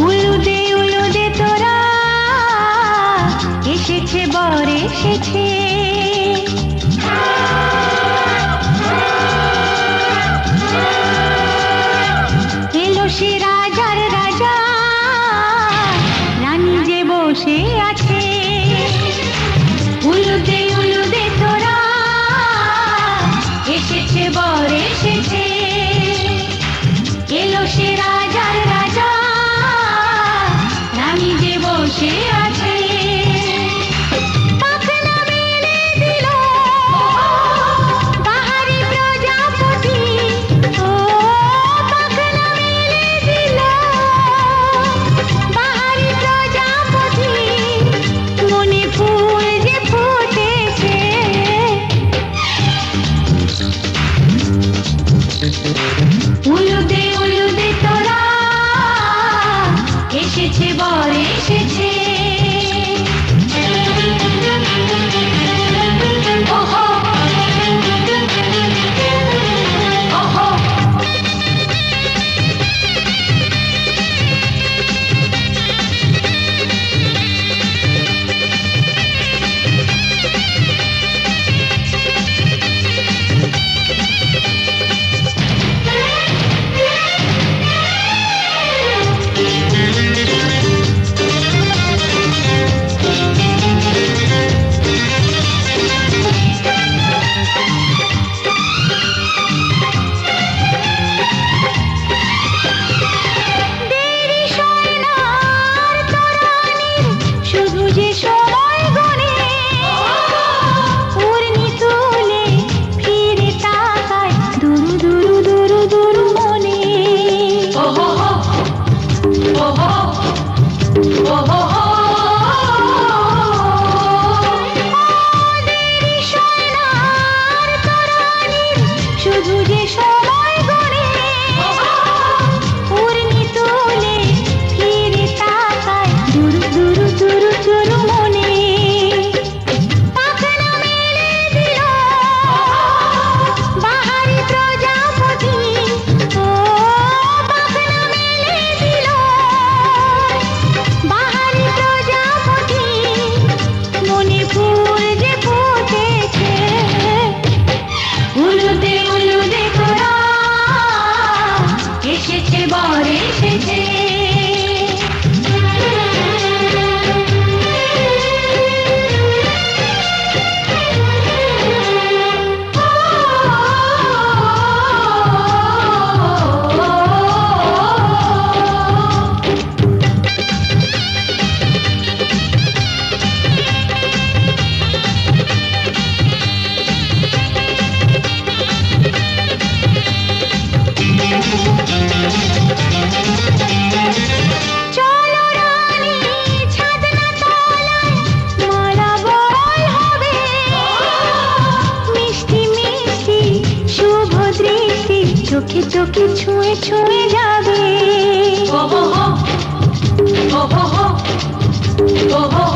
উলুদে উলুদে তোরা এসেছে বর এসেছে, এলো সে রাজার রাজা, রানী যে বসে আছে। উলুদে উলুদে তোরা এসেছে বর এসেছে, এলো সে রাজার রাজা, রানী যে বসে আছে। পাখনা মেলে দিল বাহারি প্রজাপতি, ও পাখনা মেলে দিল বাহারি প্রজাপতি, মনে ফুল যে ফুটেছে। উলুদে উলুদে তোরা এসেছে বর এসেছে। ওহো ওহো চোখে চোখে ছুঁয়ে ছুঁয়ে যাবে। ওহো ওহো ওহো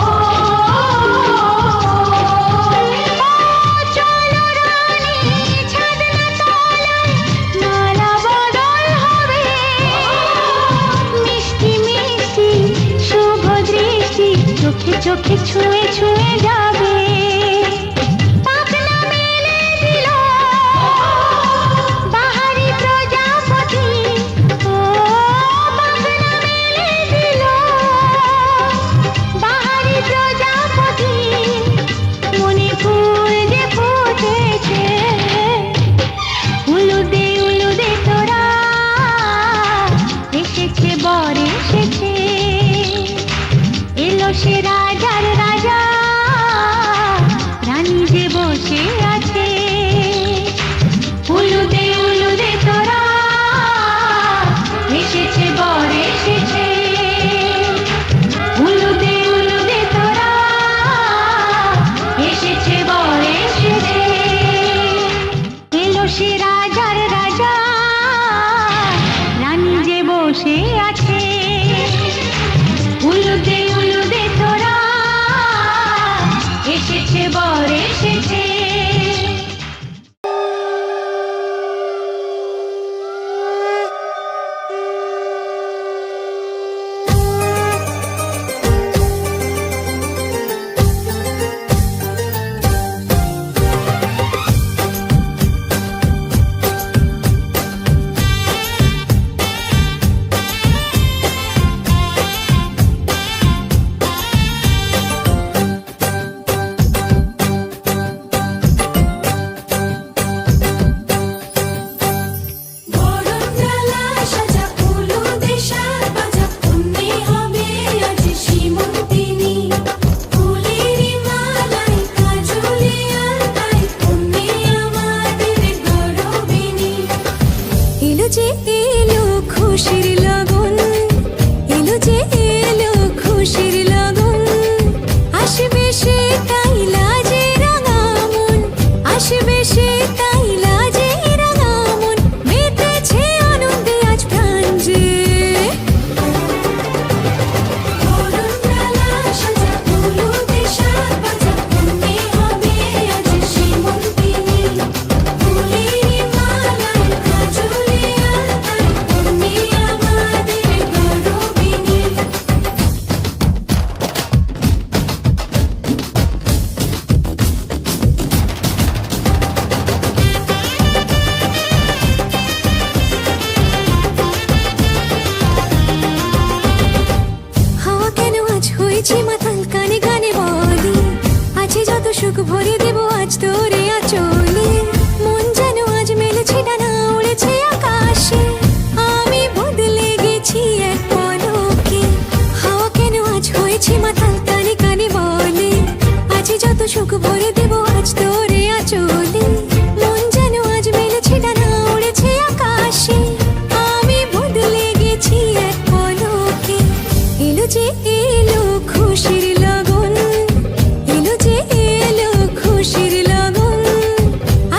চলো রানী ছাদনা তলায় মালা বদল হবে, মিষ্টি মিষ্টি শুভ দৃষ্টি চোখে চোখে ছুঁয়ে ছুঁয়ে যাবে। সে রাজার রাজা, খুশির লগন, এলো যে এলো খুশির লগন, আসবে সে তাই লাজে রাঙা মন, আসবে সে তাই লাজে রাঙা মন, মেতেছে আনন্দে আজ প্রাণ যে। বরণডালা সাজা হলুদে সাত বাজা, মনে হবে আজ সীমন্তিনী, ফুলের মালায় কাজলে আলতায়, মনে আমাদের গরবিনী। হাওয়া কেন আজ হয়েছে মাতাল, কানে কানে বলি, আছে যত সুখ ভরে দেব আজ তোরে আঁচলে। মন যেন আজ মেলেছে ডানা, উড়েছে আকাশে, আমি বদলে গেছি এক পলকে। হাওয়া কেন আজ হয়েছে মাতাল, কানে কানে বলে, আছে যত সুখ ভরে দেব আজ তোরে আঁচলে। মন যেন আজ মেলেছে ডানা, উড়েছে আকাশে, আমি বদলে গেছি এক পলকে। এলো যে এলো খুশির লগন, এলো যে এলো খুশির লগন,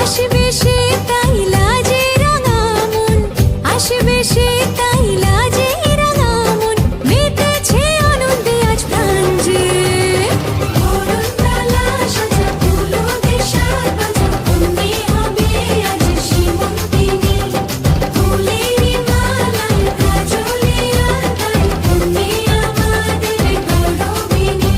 আসবে সে তাই লাজে রাঙা মন, আসবে সে তাই লাজে রাঙা মন, মেতেছে আনন্দে আজ প্রাণ যে। বরণডালা সাজা হলুদে সাত বাজা, মনে হবে আজ সীমন্তিনী, ফুলের মালায় কাজলে আলতায়, মনে আমাদের গরবিনী।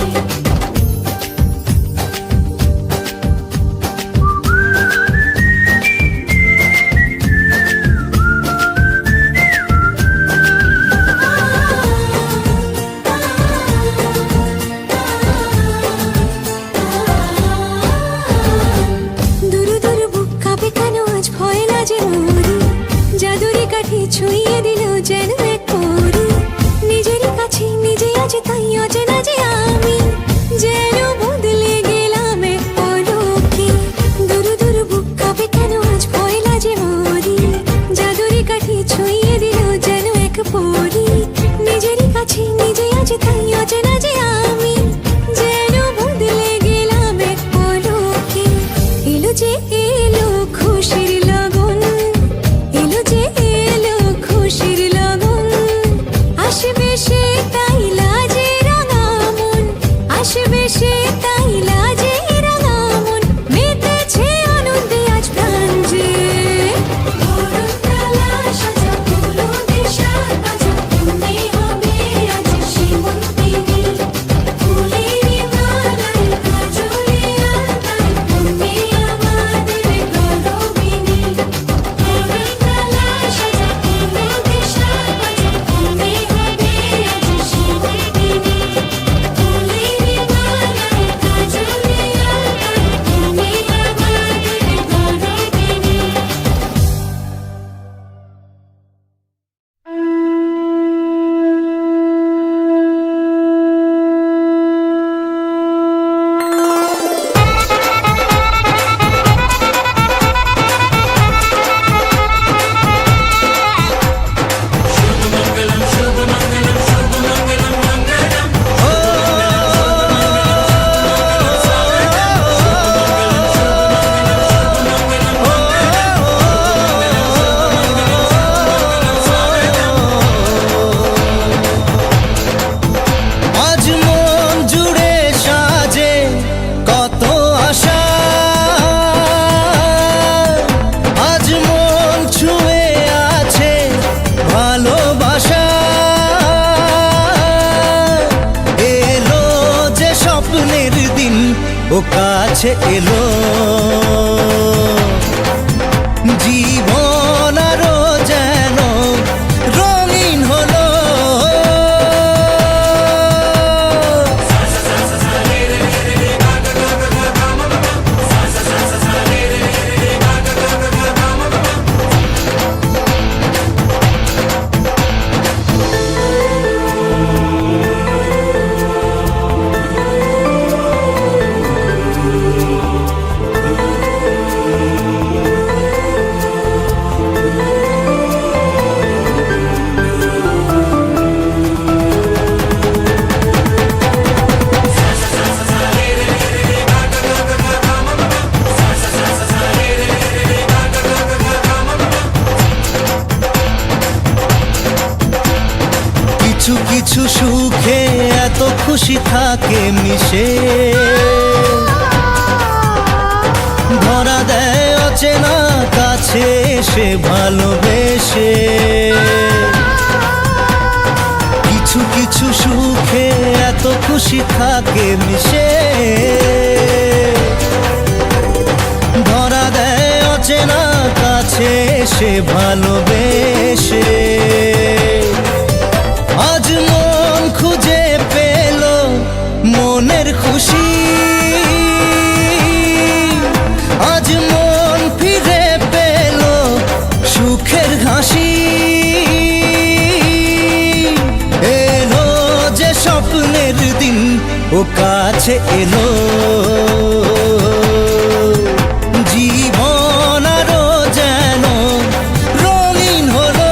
দুরু দুরু বুক কাঁপে কেন আজ ভয় লাজে মরি, জাদুরি কাঠি ছুঁয়ে দিল যেন এক পরি, নিজেরই কাছে নিজে আজ তাই অচেনা যে আমি, যেন বদলে গেলাম এক পলকে। দুরু দুরু বুক কাঁপে কেন আজ ভয় লাজে মরি, জাদুরি কাঠি ছুঁয়ে দিল যেন এক পরি, নিজেরই কাছে নিজে আজ তাই অচেনা যে আমি, যেন বদলে গেলাম এক পলকে। এলো যে এলো খুশির লগন, এলো যে এলো খুশির লগন, আসবে সে তাই লাজে রাঙা মন, আসবে সে তাই লাজে রাঙা মন, মেতেছে আনন্দে আজ প্রাণ যে। বরণডালা সাজা হলুদে সাত বাজা, মনে হবে আজ সীমন্তিনী, ফুলের মালায় কাজলে আলতায়, মনে আমাদের গরবিনী। বরণডালা সাজা হলুদে সাত বাজা, মনে হবে আজ সীমন্তিনী, ফুলের মালায় কাজলে আলতায়, মনে ও কাছে এলো জীবন আরো যেন রঙিন হলো কিছু সুখে এত খুশি থাকে মিশে, ধরা দেয় অচেনা কাছে এসে ভালোবেসে। কিছু কিছু সুখে এত খুশি থাকে মিশে, ধরা দেয় অচেনা কাছে এসে ভালোবেসে। আজ মন খুঁজে পেল মনের খুশি, আজ মন ফিরে পেল সুখের হাসি। এলো যে স্বপ্নের দিন ও কাছে এলো, জীবন আরো যেন রঙিন হলো।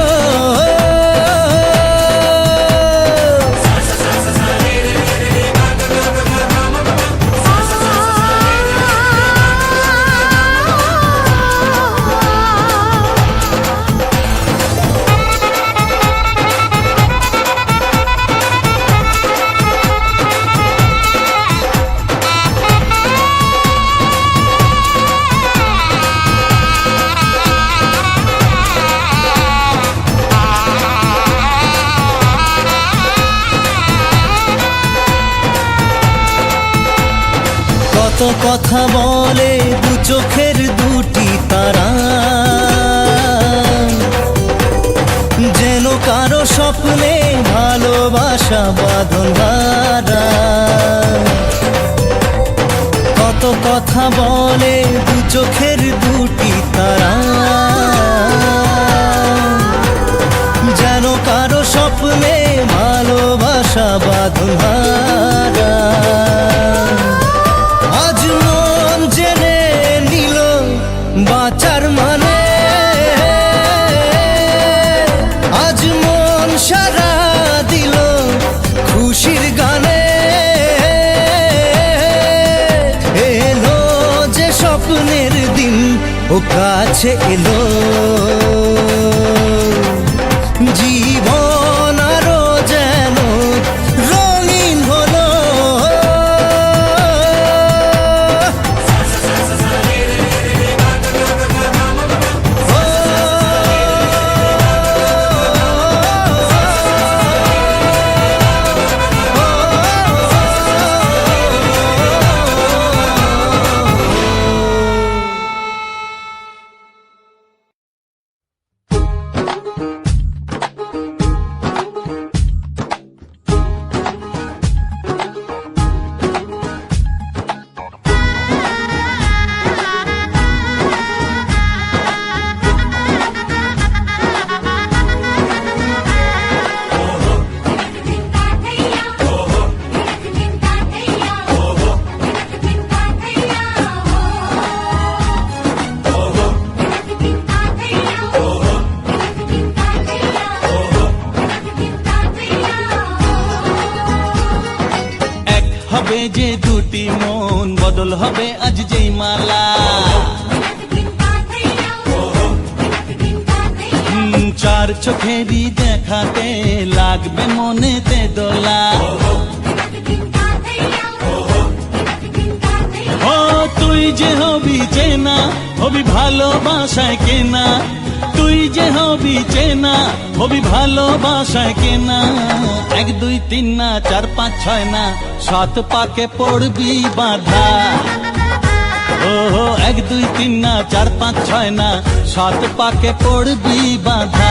কত কথা বলে দু চোখের দুটি তারা, যেন কারো স্বপ্নে ভালোবাসা বাঁধন হারা। কত কথা বলে দু চোখের দুটি তারা, যেন কারো স্বপ্নে ভালোবাসা বাঁধন হারা। আজ মন জেনে নিল বাঁচার মানে, আজ মন সারা দিল খুশির গানে। এলো যে স্বপ্নের দিন ও কাছে এলো, জীবন আরো যেন রঙিন হলো। হবে যে দুটি মন, বদল হবে আজ যেই মালা। চার চোখেরই দেখাতে লাগবে মনেতে দোলা। ও তুই যে হবি চেনা, হবি ভালোবাসায় কেনা। তুই যে হবি চেনা, হবি ভালোবাসায় কেনা। 1 2 3 না 4 5 6 না 7 পাকে পড়বি বাঁধা। ও 1 2 3 না 4 5 6 না 7 পাকে পড়বি বাঁধা।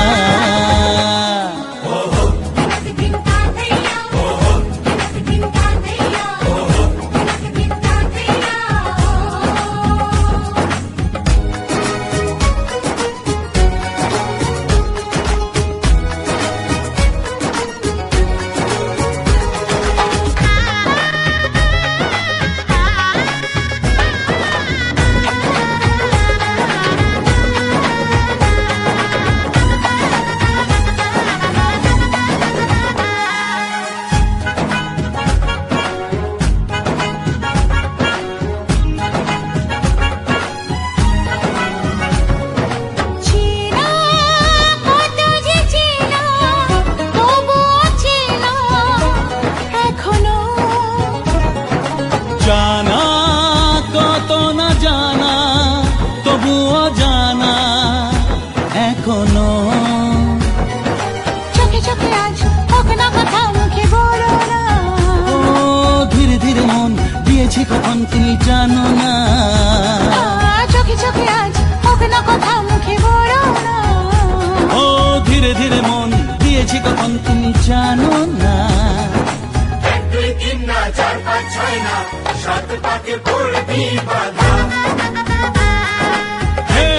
দিয়েছি কখন তুমি জানো না। চোখে চোখে আজ হোক না কথা মুখে বড় না। ও ধীরে ধীরে মন দিয়েছি কখন তুমি জানো না। এক দুই তিন না চার পাঁচ ছয় না সাত পাকে পড়বি বাধা হে,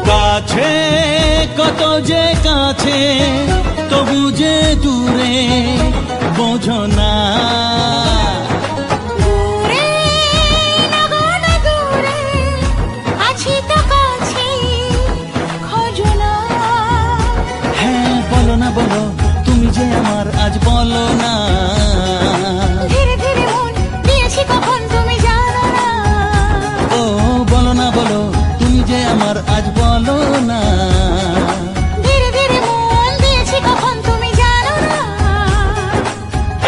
কাছে কত যে কাছে তবু যে দূরে বোঝো না। দূরে নগণ দূরে আছি তো কাছে খোঁজো না। হ্যাঁ বলো না বলো তুমি যে আমার আজ বলো না। ধীরে ধীরে মন দিয়েছি কখন তুমি জানো না। ও বলো না বলো তুমি যে আমার আজ বলো না। ধীরে ধীরে মন দিয়েছি কখন তুমি জানো না।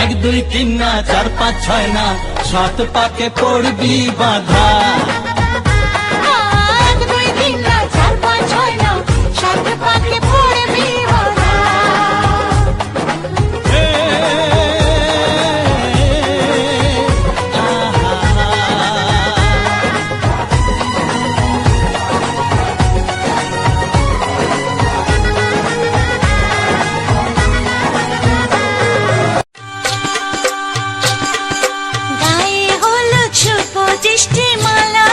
এক দুই তিন না চার পাঁচ ছয় না সাত পাকে পড়বি বাধা। এক দুই তিন না চার পাঁচ ছয় না সাত পাকে পড়বি বাধা। হে, গায়ে হলুদ শুভ দৃষ্টিমালা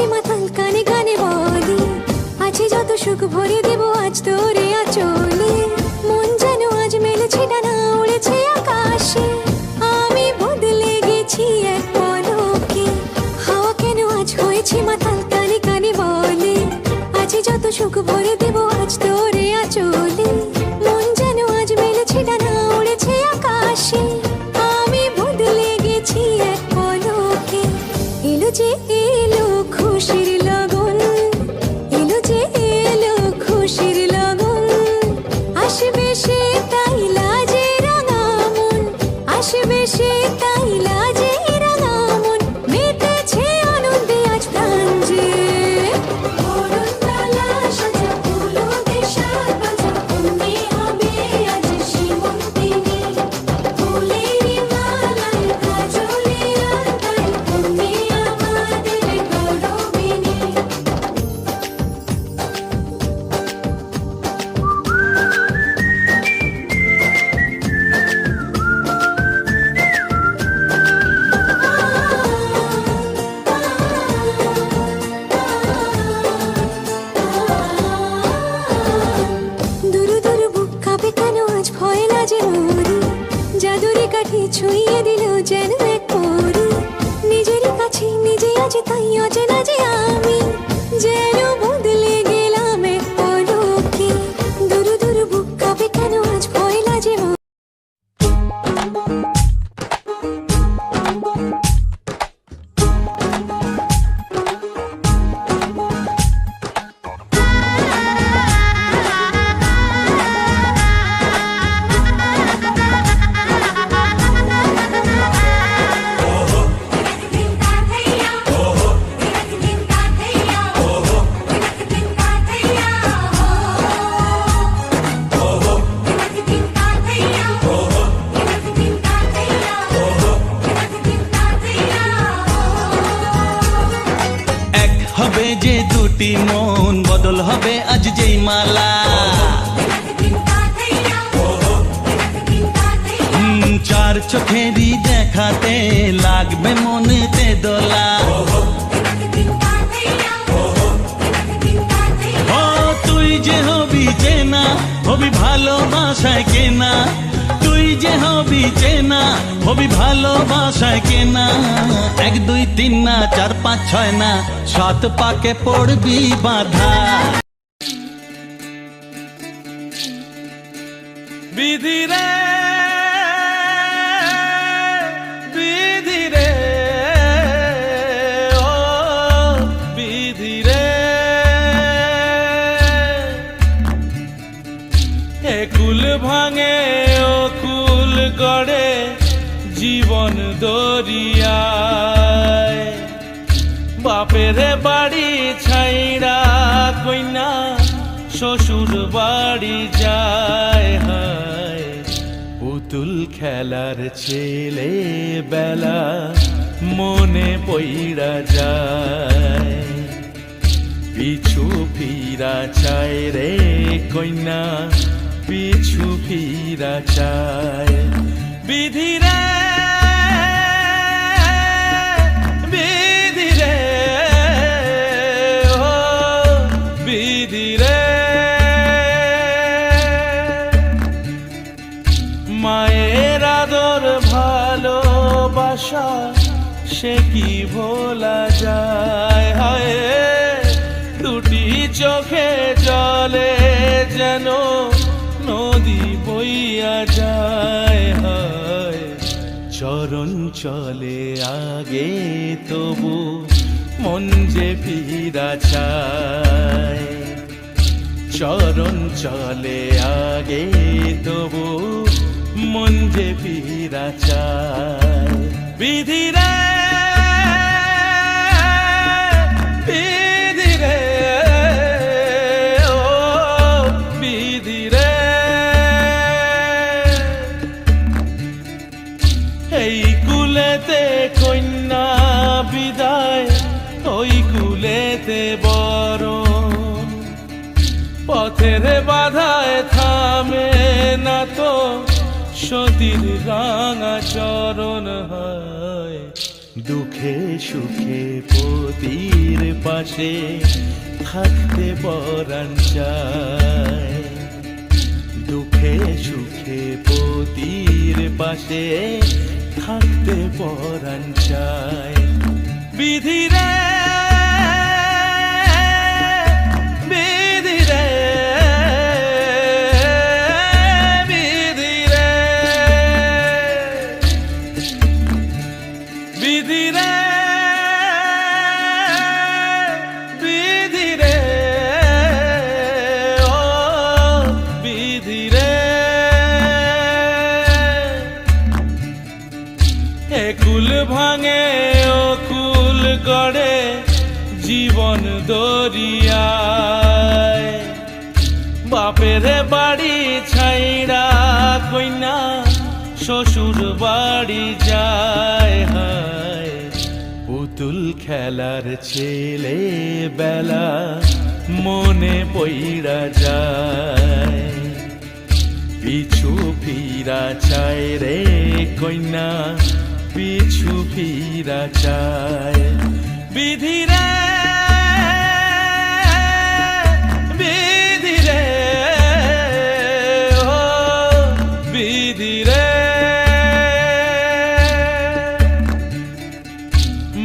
মাতাল কানে কানে বলি আছে যত সুখ ভরে দেব আজ তোরে আঁচলে মন যেন আজ মেলেছে ডানা উড়েছে আকাশে আমি বদলে গেছি এক পলকে হাওয়া কেন আজ হয়েছে মাতাল কানে কানে বলে আছে যত সুখ ভরে দেব আজ তোরে আঁচলে মন যেন আজ মেলেছে ডানা উড়েছে আকাশে আমি বদলে গেছি এক পলকে এলো যে এলো খুশির লগন এলো যে এলো খুশির লগন আসবে সে তাই লাজে রাঙা মন আসবে সে তাই লাজে রাঙা মন মেতেছে আনন্দে আজ প্রাণ যে বরণডালা সাজা ফুলো দিয়ে সাজ বাজা অমনি হবে আজ সীমন্তিনী ফুলেরই মালায় কাজলে আলতায় অমনি আমাদের গৌরবিনী দুরু দুরু বুক কাঁপে কেন আজ ভয় লাজে মরি জাদুরি কাঠি ছুঁয়ে দিল যেন এক পরি নিজেরই কাছে নিজে আজ তাই অচেনা যে আমি যেন বদলে গেলাম এক পলকে দুরু দুরু বুক কাঁপে কেন আজ ভয় লাজে মরি এক হবে যে দুটি মন বদল হবে আজ যেই মালা চার চোখেরই দেখাতে লাগবে মনেতে দোলা ও তুই যে হবি চেনা হবি ভালোবাসায় কেনা তুই যে হবি চেনা হবি ভালোবাসায় কেনা এক দুই তিন না চার পাঁচ ছয় না সাত পাকে পড়বি বাধা বিধি রে বিধি রে ও বিধি রে একুল ভাঙে ও কুল গড়ে জীবন দরিয়ায় বাপের বাড়ি ছাইড়া কইনা শ্বশুর বাড়ি যায় হায় পুতুল খেলার ছেলে বেলা মনে পইড়া যায় পিছু ফিরা চায় রে কইনা পিছু ফিরা চায় বিধি রে বিধি রে ও বিধি রে মায়ের আদর ভালোবাসা সে কি ভোলা যায় হায় দুটি চোখে জলে যেন নদী বইয়া যায় হায় চরণ চলে আগে তবু মন যে ফিরা চায় চরণ চলে আগে তবু মন যে ফিরা চায় বিধি রে বিধি রে ও বিধি রে এই কুলেতে কন্যা বিদায় ওই কুলেতে বরণ পথের বাধায় থামে না তো সতীর রাঙা চরণ হয় দুঃখে সুখে পতির পাশে থাকতে পরাণ চায়। দুঃখে সুখে পতির পাশে থাকতে পরাণ চায়। বিধিরে বিধিরে বিধিরে বিধিরে বিধিরে ও বিধিরে একুল ভাঙে ও কুল গড়ে জীবন দরিয়ায়। বাপের বাড়ি ছাইড়া কইনা শ্বশুর বাড়ি যায়। হায় পুতুল খেলার ছেলে বেলা মনে পইড়া যায়। পিছু ফিরা চায় রে কইনা পিছু ফিরা চায়। বিধিরে বিধিরে ও বিধিরে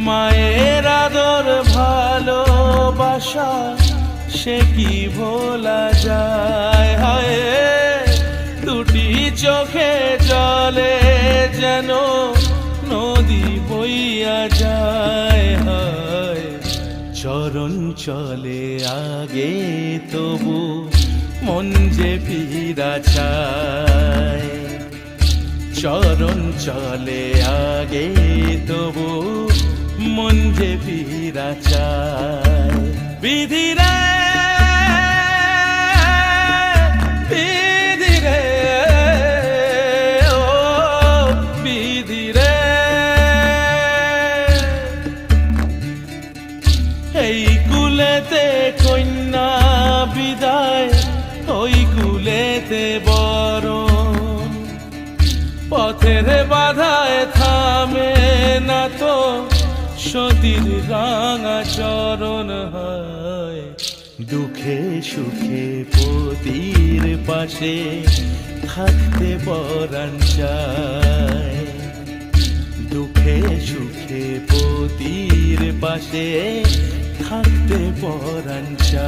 মায়ের আদর ভালোবাসা সে কি ভোলা যায়। হায় দুটি চোখে জলে যেন নদী বইয়া যায়। হায় চরণ চলে আগে তবু মন যে ফিরা চায়। চরণ চলে আগে তবু মন যে ফিরা চায়। বিধিরে বিধিরে ও বিধিরে এই কুলেতে কন্যা বিদায় ওই কুলেতে বরণ। পথের বাধায় থামে না তো সতীর রাঙা চরণ। হয় দুঃখে সুখে পতির পাশে থাকতে পরাণ চায়। দুঃখে সুখে পতির পাশে থাকতে পরাণ চায়।